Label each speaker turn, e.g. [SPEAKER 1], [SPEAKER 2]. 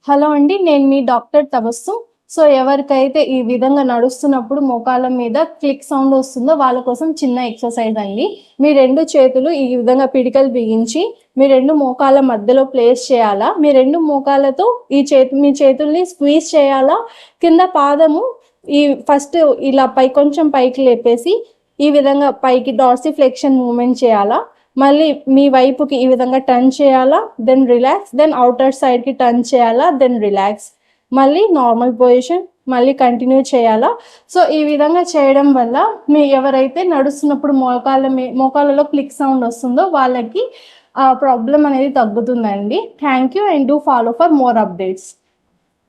[SPEAKER 1] Hello అండి. నేను మీ doctor Tabassum. So, ఎవరికైతే ఈ విధంగా నడుస్తున్నప్పుడు మోకాళ్ళ మీద క్లిక్ సౌండ్ వస్తుందో వాళ్ళ కోసం చిన్న ఎక్సర్సైజ్ అండి. మీ 2 చేతులు ఈ విధంగా పిడికలు బిగించి మీ 2 మోకాళ్ళ మధ్యలో ప్లేస్ చేయాలా. మీ 2 మోకాళ్ళతో మీ చేతుల్ని స్క్వీజ్ చేయాలా. కింద పాదము ఫస్ట్ ఇలా కొంచెం పైకి లేపేసి ఈ విధంగా పైకి డార్సిఫ్లెక్షన్ మూవ్‌మెంట్ చేయాలా. మళ్ళీ మీ వైపుకి ఈ విధంగా టర్న్ చేయాలా, దెన్ రిలాక్స్, దెన్ ఔటర్ సైడ్‌కి టర్న్ చేయాలా, దెన్ రిలాక్స్. మళ్ళీ నార్మల్ పొజిషన్, మళ్ళీ కంటిన్యూ చేయాలా. సో, ఈ విధంగా చేయడం వల్ల ఎవరైతే నడుస్తున్నప్పుడు మోకాళ్ళలో క్లిక్ సౌండ్ వస్తుందో వాళ్ళకి ఆ ప్రాబ్లమ్ అనేది తగ్గుతుందండి. Thank you and do follow for more updates.